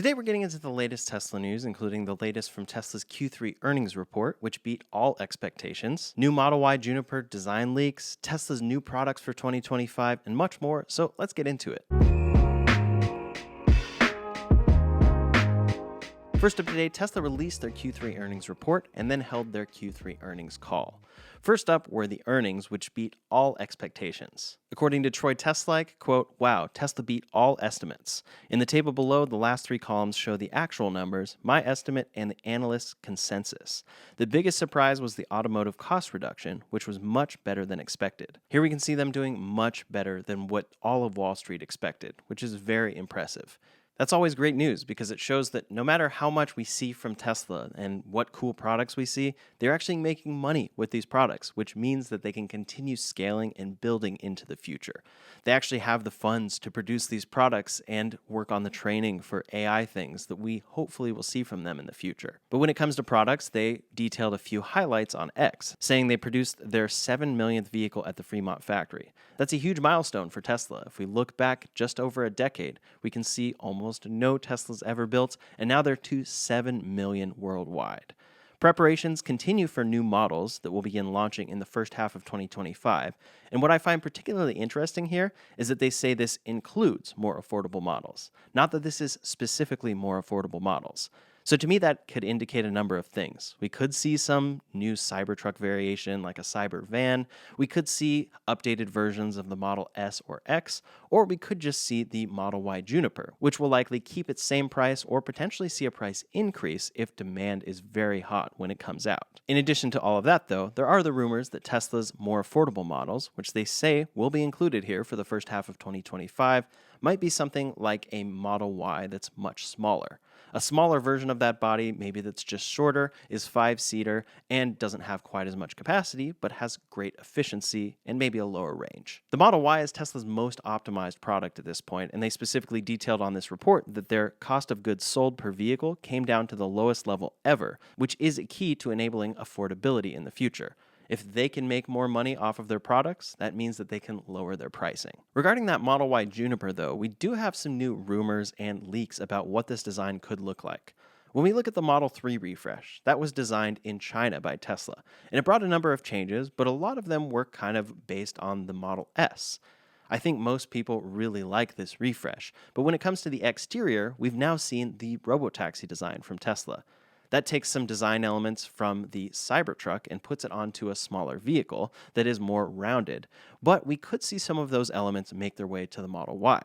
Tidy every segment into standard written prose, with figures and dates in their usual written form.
Today we're getting into the latest Tesla news, including the latest from Tesla's Q3 earnings report, which beat all expectations, new Model Y Juniper design leaks, Tesla's new products for 2025, and much more, so let's get into it. First up today, Tesla released their Q3 earnings report and then held their Q3 earnings call. First up were the earnings, which beat all expectations. According to Troy Teslike, quote, "Wow, Tesla beat all estimates. In the table below, the last three columns show the actual numbers, my estimate, and the analyst's consensus. The biggest surprise was the automotive cost reduction, which was much better than expected. Here we can see them doing much better than what all of Wall Street expected, which is very impressive. That's always great news because it shows that no matter how much we see from Tesla and what cool products we see, they're actually making money with these products, which means that they can continue scaling and building into the future. They actually have the funds to produce these products and work on the training for AI things that we hopefully will see from them in the future. But when it comes to products, they detailed a few highlights on X, saying they produced their 7 millionth vehicle at the Fremont factory. That's a huge milestone for Tesla. If we look back just over a decade, we can see almost no Teslas ever built, and now they're to 7 million worldwide. Preparations continue for new models that will begin launching in the first half of 2025, and what I find particularly interesting here is that they say this includes more affordable models, not that this is specifically more affordable models. So to me, that could indicate a number of things. We could see some new Cybertruck variation like a Cyber van. We could see updated versions of the Model S or X, or we could just see the Model Y Juniper, which will likely keep its same price or potentially see a price increase if demand is very hot when it comes out. In addition to all of that, though, there are the rumors that Tesla's more affordable models, which they say will be included here for the first half of 2025, might be something like a Model Y that's much smaller. A smaller version of that body, maybe that's just shorter, is 5-seater and doesn't have quite as much capacity, but has great efficiency and maybe a lower range. The Model Y is Tesla's most optimized product at this point, and they specifically detailed on this report that their cost of goods sold per vehicle came down to the lowest level ever, which is a key to enabling affordability in the future. If they can make more money off of their products, that means that they can lower their pricing. Regarding that Model Y Juniper, though, we do have some new rumors and leaks about what this design could look like. When we look at the Model 3 refresh, that was designed in China by Tesla, and it brought a number of changes, but a lot of them were kind of based on the Model S. I think most people really like this refresh, but when it comes to the exterior, we've now seen the Robotaxi design from Tesla. That takes some design elements from the Cybertruck and puts it onto a smaller vehicle that is more rounded, but we could see some of those elements make their way to the Model Y.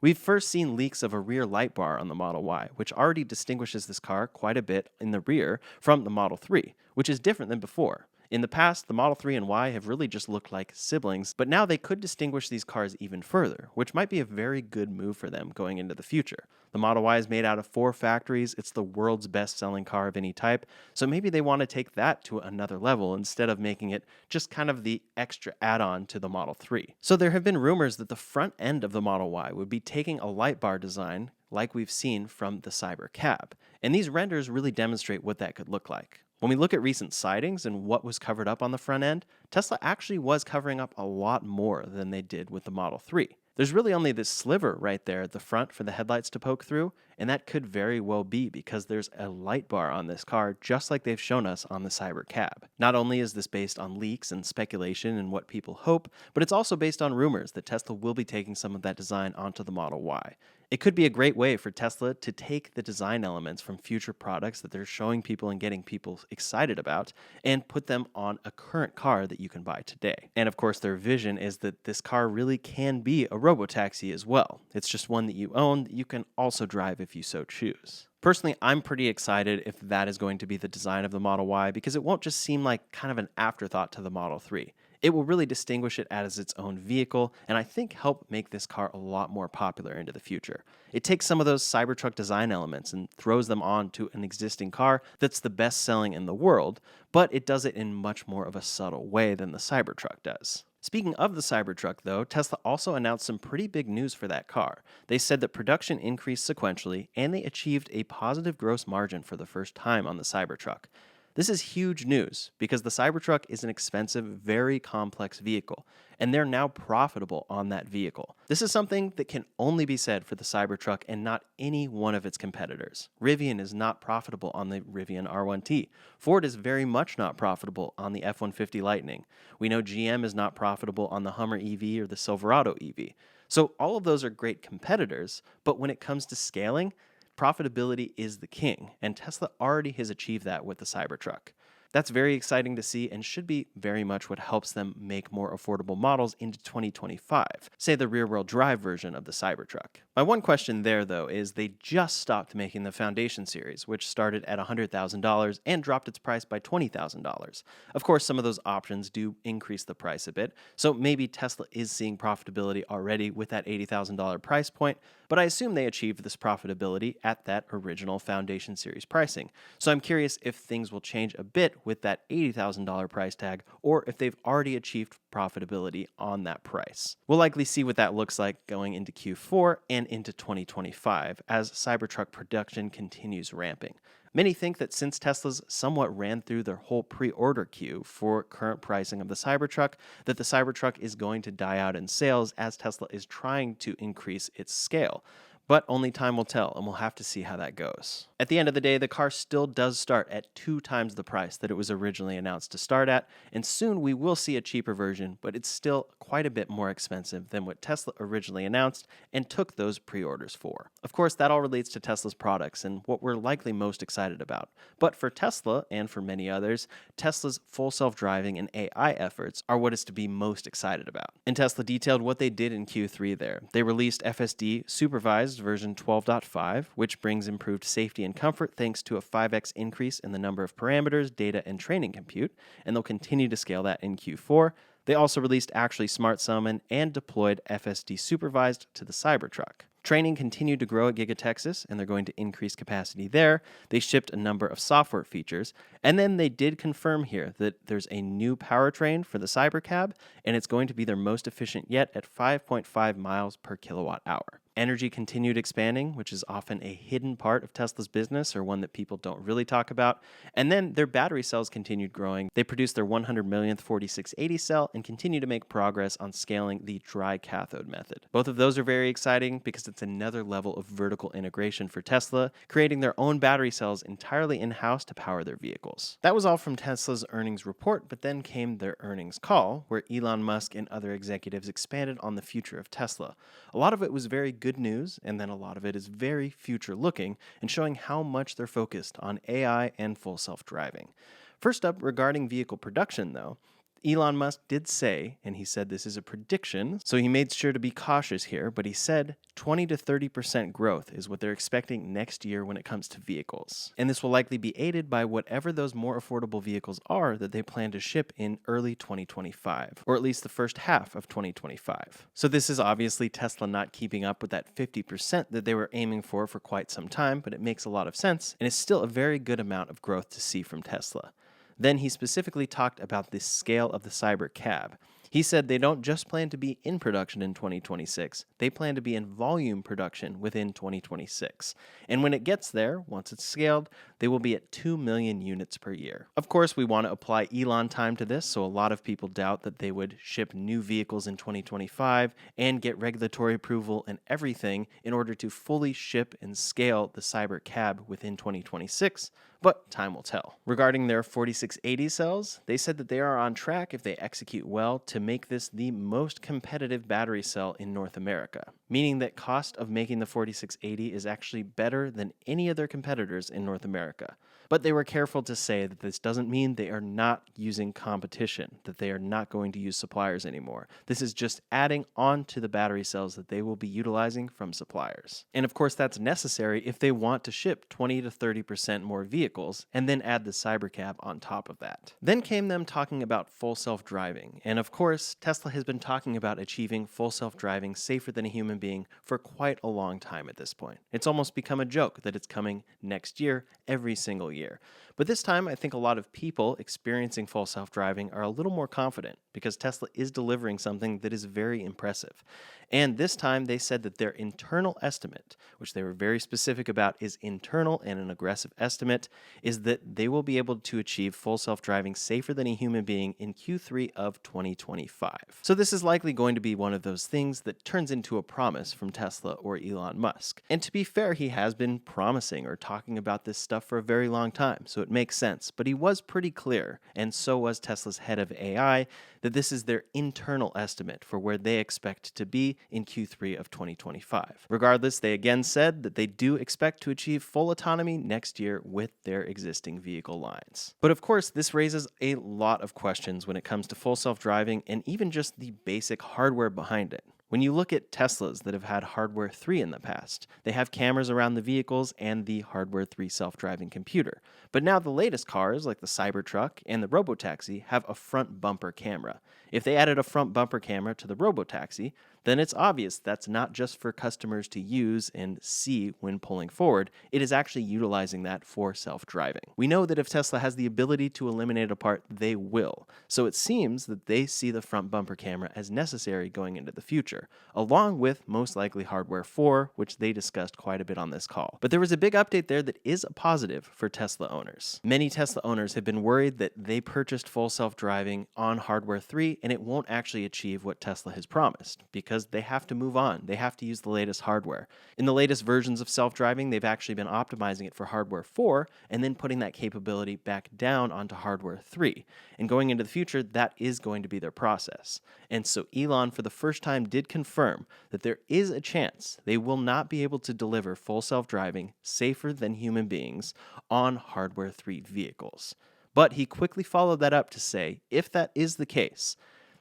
We've first seen leaks of a rear light bar on the Model Y, which already distinguishes this car quite a bit in the rear from the Model 3, which is different than before. In the past, the Model 3 and Y have really just looked like siblings, but now they could distinguish these cars even further, which might be a very good move for them going into the future. The Model Y is made out of 4 factories, it's the world's best-selling car of any type, so maybe they want to take that to another level instead of making it just kind of the extra add-on to the Model 3. So there have been rumors that the front end of the Model Y would be taking a light bar design like we've seen from the Cybercab, and these renders really demonstrate what that could look like. When we look at recent sightings and what was covered up on the front end, Tesla actually was covering up a lot more than they did with the Model 3. There's really only this sliver right there at the front for the headlights to poke through, and that could very well be because there's a light bar on this car just like they've shown us on the Cybercab. Not only is this based on leaks and speculation and what people hope, but it's also based on rumors that Tesla will be taking some of that design onto the Model Y. It could be a great way for Tesla to take the design elements from future products that they're showing people and getting people excited about and put them on a current car that you can buy today. And of course, their vision is that this car really can be a robotaxi as well. It's just one that you own that you can also drive if you so choose. Personally, I'm pretty excited if that is going to be the design of the Model Y because it won't just seem like kind of an afterthought to the Model 3. It will really distinguish it as its own vehicle, and I think help make this car a lot more popular into the future. It takes some of those Cybertruck design elements and throws them onto an existing car that's the best selling in the world, but it does it in much more of a subtle way than the Cybertruck does. Speaking of the Cybertruck, though, Tesla also announced some pretty big news for that car. They said that production increased sequentially, and they achieved a positive gross margin for the first time on the Cybertruck. This is huge news because the Cybertruck is an expensive, very complex vehicle, and they're now profitable on that vehicle. This is something that can only be said for the Cybertruck and not any one of its competitors. Rivian is not profitable on the Rivian R1T. Ford is very much not profitable on the F-150 Lightning. We know GM is not profitable on the Hummer EV or the Silverado EV. So all of those are great competitors, but when it comes to scaling, profitability is the king, and Tesla already has achieved that with the Cybertruck. That's very exciting to see and should be very much what helps them make more affordable models into 2025, say the rear-wheel drive version of the Cybertruck. My one question there, though, is they just stopped making the Foundation series, which started at $100,000 and dropped its price by $20,000. Of course, some of those options do increase the price a bit, so maybe Tesla is seeing profitability already with that $80,000 price point, but I assume they achieved this profitability at that original Foundation series pricing. So I'm curious if things will change a bit with that $80,000 price tag, or if they've already achieved profitability on that price. We'll likely see what that looks like going into Q4 and into 2025 as Cybertruck production continues ramping. Many think that since Tesla's somewhat ran through their whole pre-order queue for current pricing of the Cybertruck, that the Cybertruck is going to die out in sales as Tesla is trying to increase its scale. But only time will tell, and we'll have to see how that goes. At the end of the day, the car still does start at 2 times the price that it was originally announced to start at, and soon we will see a cheaper version, but it's still quite a bit more expensive than what Tesla originally announced and took those pre-orders for. Of course, that all relates to Tesla's products and what we're likely most excited about. But for Tesla, and for many others, Tesla's full self-driving and AI efforts are what is to be most excited about. And Tesla detailed what they did in Q3 there. They released FSD Supervised version 12.5, which brings improved safety and comfort thanks to a 5x increase in the number of parameters, data, and training compute, and they'll continue to scale that in Q4. They also released Actually Smart Summon and deployed FSD Supervised to the Cybertruck. Training continued to grow at Giga Texas, and they're going to increase capacity there. They shipped a number of software features, and then they did confirm here that there's a new powertrain for the Cybercab, and it's going to be their most efficient yet at 5.5 miles per kilowatt hour. Energy continued expanding, which is often a hidden part of Tesla's business or one that people don't really talk about. And then their battery cells continued growing. They produced their 100 millionth 4680 cell and continue to make progress on scaling the dry cathode method. Both of those are very exciting because it's another level of vertical integration for Tesla, creating their own battery cells entirely in-house to power their vehicles. That was all from Tesla's earnings report, but then came their earnings call, where Elon Musk and other executives expanded on the future of Tesla. A lot of it was very good news, and then a lot of it is very future-looking and showing how much they're focused on AI and full self-driving. First up, regarding vehicle production, though, Elon Musk did say, and he said this is a prediction, so he made sure to be cautious here, but he said 20 to 30% growth is what they're expecting next year when it comes to vehicles. And this will likely be aided by whatever those more affordable vehicles are that they plan to ship in early 2025, or at least the first half of 2025. So this is obviously Tesla not keeping up with that 50% that they were aiming for quite some time, but it makes a lot of sense, and is still a very good amount of growth to see from Tesla. Then he specifically talked about the scale of the Cybercab. He said they don't just plan to be in production in 2026, they plan to be in volume production within 2026. And when it gets there, once it's scaled, they will be at 2 million units per year. Of course, we want to apply Elon time to this, so a lot of people doubt that they would ship new vehicles in 2025 and get regulatory approval and everything in order to fully ship and scale the Cybercab within 2026. But time will tell. Regarding their 4680 cells, they said that they are on track if they execute well to make this the most competitive battery cell in North America, meaning that cost of making the 4680 is actually better than any of their competitors in North America. But they were careful to say that this doesn't mean they are not using competition, that they are not going to use suppliers anymore. This is just adding on to the battery cells that they will be utilizing from suppliers. And of course, that's necessary if they want to ship 20 to 30% more vehicles and then add the Cybercab on top of that. Then came them talking about full self-driving. And of course, Tesla has been talking about achieving full self-driving safer than a human being for quite a long time at this point. It's almost become a joke that it's coming next year, every single year. But this time, I think a lot of people experiencing full self-driving are a little more confident because Tesla is delivering something that is very impressive. And this time, they said that their internal estimate, which they were very specific about, is internal and an aggressive estimate, is that they will be able to achieve full self-driving safer than a human being in Q3 of 2025. So this is likely going to be one of those things that turns into a promise from Tesla or Elon Musk. And to be fair, he has been promising or talking about this stuff for a very long time, so it makes sense. But he was pretty clear, and so was Tesla's head of AI, that this is their internal estimate for where they expect to be in Q3 of 2025. Regardless, they again said that they do expect to achieve full autonomy next year with their existing vehicle lines. But of course, this raises a lot of questions when it comes to full self-driving and even just the basic hardware behind it. When you look at Teslas that have had Hardware 3 in the past, they have cameras around the vehicles and the Hardware 3 self-driving computer. But now the latest cars, like the Cybertruck and the Robotaxi, have a front bumper camera. If they added a front bumper camera to the Robotaxi, then it's obvious that's not just for customers to use and see when pulling forward, it is actually utilizing that for self-driving. We know that if Tesla has the ability to eliminate a part, they will. So it seems that they see the front bumper camera as necessary going into the future, along with most likely Hardware 4, which they discussed quite a bit on this call. But there was a big update there that is a positive for Tesla owners. Many Tesla owners have been worried that they purchased full self-driving on Hardware 3 and it won't actually achieve what Tesla has promised, because they have to move on. They have to use the latest hardware. In the latest versions of self-driving, they've actually been optimizing it for Hardware 4 and then putting that capability back down onto Hardware 3. And going into the future, that is going to be their process. And so Elon, for the first time, did confirm that there is a chance they will not be able to deliver full self-driving safer than human beings on Hardware 3 vehicles. But he quickly followed that up to say, if that is the case,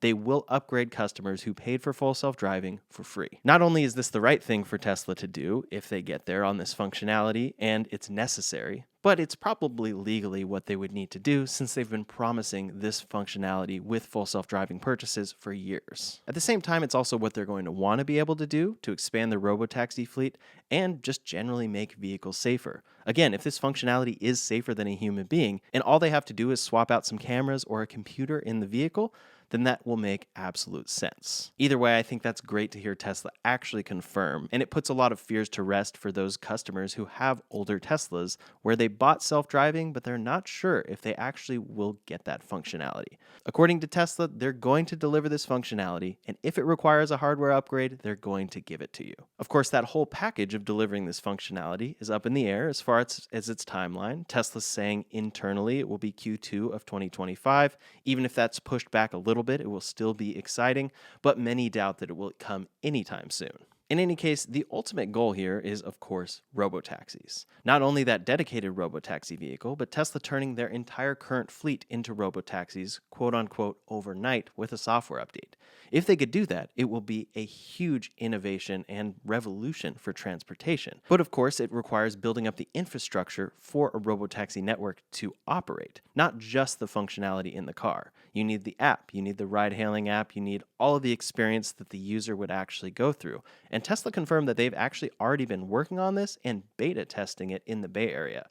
they will upgrade customers who paid for full self-driving for free. Not only is this the right thing for Tesla to do if they get there on this functionality, and it's necessary, but it's probably legally what they would need to do since they've been promising this functionality with full self-driving purchases for years. At the same time, it's also what they're going to want to be able to do to expand their Robotaxi fleet and just generally make vehicles safer. Again, if this functionality is safer than a human being, and all they have to do is swap out some cameras or a computer in the vehicle, then that will make absolute sense. Either way, I think that's great to hear Tesla actually confirm, and it puts a lot of fears to rest for those customers who have older Teslas where they bought self-driving, but they're not sure if they actually will get that functionality. According to Tesla, they're going to deliver this functionality, and if it requires a hardware upgrade, they're going to give it to you. Of course, that whole package of delivering this functionality is up in the air as far as its timeline. Tesla's saying internally it will be Q2 of 2025. Even if that's pushed back a little bit, it will still be exciting, but many doubt that it will come anytime soon. In any case, the ultimate goal here is, of course, robotaxis. Not only that dedicated robotaxi vehicle, but Tesla turning their entire current fleet into robotaxis, quote-unquote, overnight with a software update. If they could do that, it will be a huge innovation and revolution for transportation. But of course, it requires building up the infrastructure for a robotaxi network to operate, not just the functionality in the car. You need the app, you need the ride-hailing app, you need all of the experience that the user would actually go through. And Tesla confirmed that they've actually already been working on this and beta testing it in the Bay Area.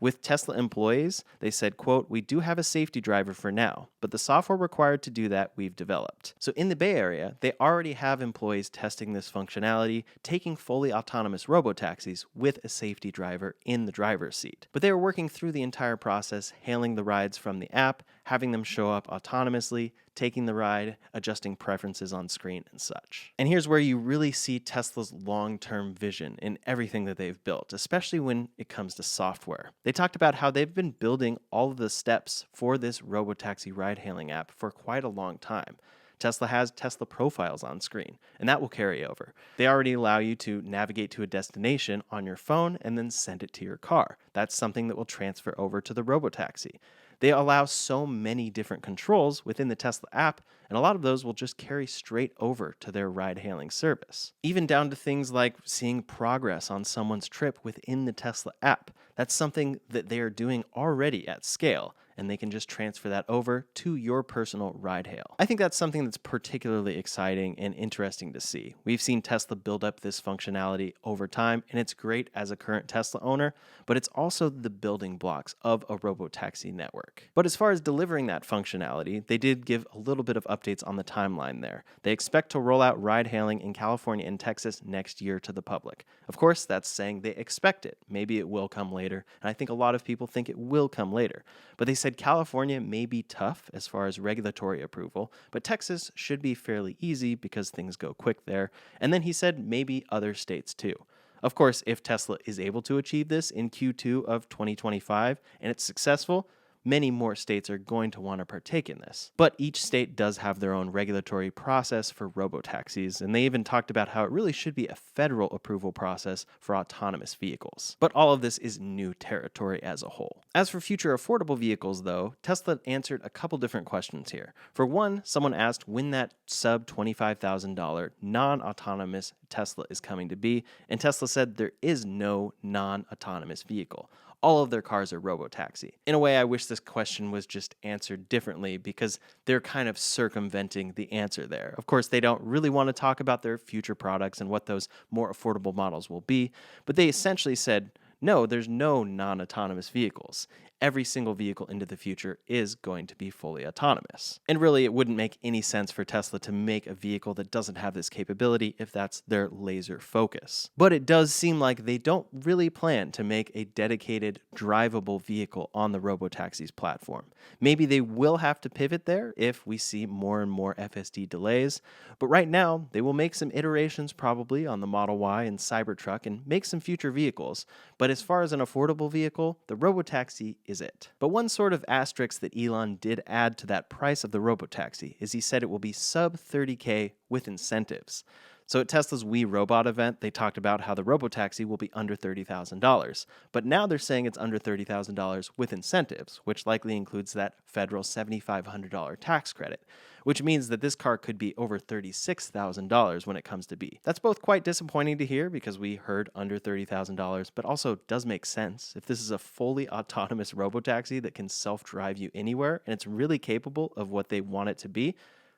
With Tesla employees, they said, quote, "We do have a safety driver for now, but the software required to do that we've developed." So in the Bay Area, they already have employees testing this functionality, taking fully autonomous robotaxis with a safety driver in the driver's seat. But they were working through the entire process, hailing the rides from the app, having them show up autonomously, taking the ride, adjusting preferences on screen and such. And here's where you really see Tesla's long-term vision in everything that they've built, especially when it comes to software. They talked about how they've been building all of the steps for this robotaxi ride-hailing app for quite a long time. Tesla has Tesla profiles on screen, and that will carry over. They already allow you to navigate to a destination on your phone and then send it to your car. That's something that will transfer over to the robotaxi. They allow so many different controls within the Tesla app, and a lot of those will just carry straight over to their ride-hailing service. Even down to things like seeing progress on someone's trip within the Tesla app. That's something that they are doing already at scale, and they can just transfer that over to your personal ride hail. I think that's something that's particularly exciting and interesting to see. We've seen Tesla build up this functionality over time, and it's great as a current Tesla owner, but it's also the building blocks of a robotaxi network. work. But as far as delivering that functionality, they did give a little bit of updates on the timeline there. They expect to roll out ride-hailing in California and Texas next year to the public. Of course, that's saying they expect it. Maybe it will come later, and I think a lot of people think it will come later. But they said California may be tough as far as regulatory approval, but Texas should be fairly easy because things go quick there. And then he said maybe other states too. Of course, if Tesla is able to achieve this in Q2 of 2025 and it's successful, many more states are going to want to partake in this. But each state does have their own regulatory process for robotaxis, and they even talked about how it really should be a federal approval process for autonomous vehicles. But all of this is new territory as a whole. As for future affordable vehicles, though, Tesla answered a couple different questions here. For one, someone asked when that sub $25,000 non-autonomous Tesla is coming to be, and Tesla said there is no non-autonomous vehicle. All of their cars are Robotaxi. In a way, I wish this question was just answered differently because they're kind of circumventing the answer there. Of course, they don't really want to talk about their future products and what those more affordable models will be, but they essentially said, no, there's no non-autonomous vehicles. Every single vehicle into the future is going to be fully autonomous. And really, it wouldn't make any sense for Tesla to make a vehicle that doesn't have this capability if that's their laser focus. But it does seem like they don't really plan to make a dedicated, drivable vehicle on the Robotaxi's platform. Maybe they will have to pivot there if we see more and more FSD delays, but right now, they will make some iterations probably on the Model Y and Cybertruck and make some future vehicles. But as far as an affordable vehicle, the Robotaxi is it. But one sort of asterisk that Elon did add to that price of the Robotaxi is he said it will be sub $30K with incentives. So at Tesla's We Robot event, they talked about how the Robotaxi will be under $30,000. But now they're saying it's under $30,000 with incentives, which likely includes that federal $7,500 tax credit, which means that this car could be over $36,000 when it comes to B. That's both quite disappointing to hear because we heard under $30,000, but also does make sense. If this is a fully autonomous Robotaxi that can self-drive you anywhere and it's really capable of what they want it to be,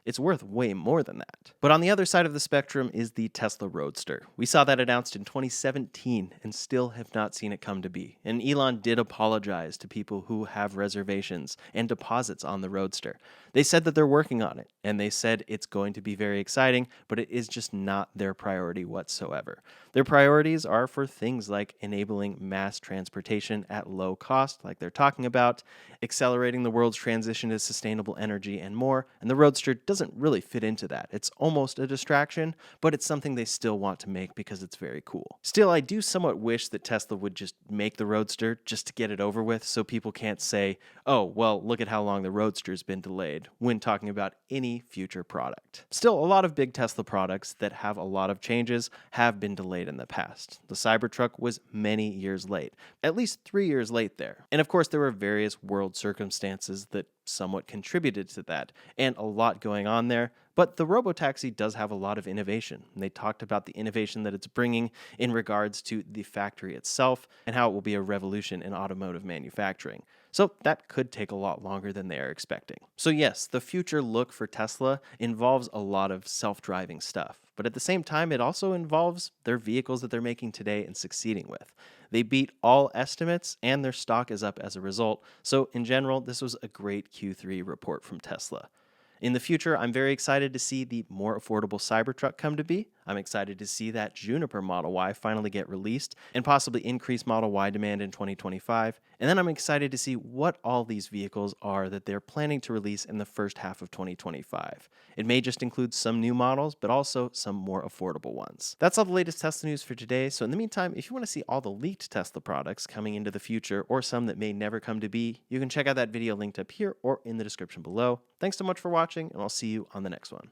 it's worth way more than that. But on the other side of the spectrum is the Tesla Roadster. We saw that announced in 2017 and still have not seen it come to be. And Elon did apologize to people who have reservations and deposits on the Roadster. They said that they're working on it, and they said it's going to be very exciting, but it is just not their priority whatsoever. Their priorities are for things like enabling mass transportation at low cost, like they're talking about, accelerating the world's transition to sustainable energy, and more, and the Roadster doesn't really fit into that. It's almost a distraction, but it's something they still want to make because it's very cool. Still, I do somewhat wish that Tesla would just make the Roadster just to get it over with so people can't say, oh, well, look at how long the Roadster's been delayed when talking about any future product. Still, a lot of big Tesla products that have a lot of changes have been delayed in the past. The Cybertruck was many years late, at least 3 years late there. And of course, there were various world circumstances that somewhat contributed to that, and a lot going on there. But the Robotaxi does have a lot of innovation. And they talked about the innovation that it's bringing in regards to the factory itself and how it will be a revolution in automotive manufacturing. So that could take a lot longer than they are expecting. So yes, the future look for Tesla involves a lot of self-driving stuff. But at the same time, it also involves their vehicles that they're making today and succeeding with. They beat all estimates, and their stock is up as a result. So in general, this was a great Q3 report from Tesla. In the future, I'm very excited to see the more affordable Cybertruck come to be. I'm excited to see that Juniper Model Y finally get released and possibly increase Model Y demand in 2025. And then I'm excited to see what all these vehicles are that they're planning to release in the first half of 2025. It may just include some new models, but also some more affordable ones. That's all the latest Tesla news for today. So in the meantime, if you want to see all the leaked Tesla products coming into the future or some that may never come to be, you can check out that video linked up here or in the description below. Thanks so much for watching, and I'll see you on the next one.